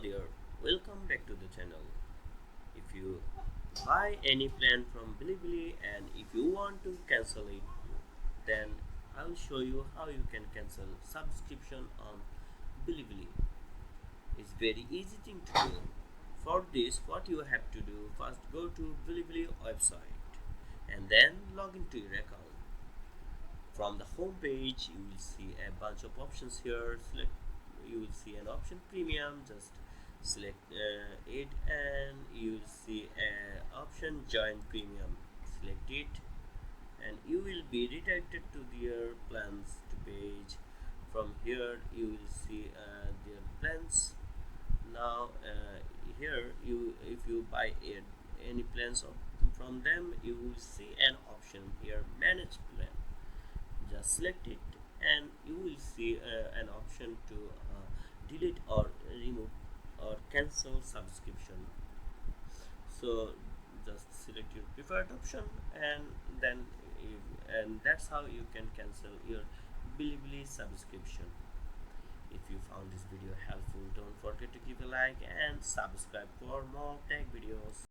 there, welcome back to the channel. If you buy any plan from Bilibili and if you want to cancel it, then I'll show you how you can cancel subscription on Bilibili. It's very easy thing to do. For this, what you have to do, first go to Bilibili website and then log into your account. From the home page, you will see a bunch of options here. You will see an option premium, just select it, and you will see an option join premium, select it, and you will be redirected to their plans to page. From here you will see their plans. Now here, you if you buy any plans from them, you will see an option here, manage plan. Just select it and you will see an option to delete or remove or cancel subscription. So just select your preferred option, and then and that's how you can cancel your Bilibili subscription. If you found this video helpful, don't forget to give a like and subscribe for more tech videos.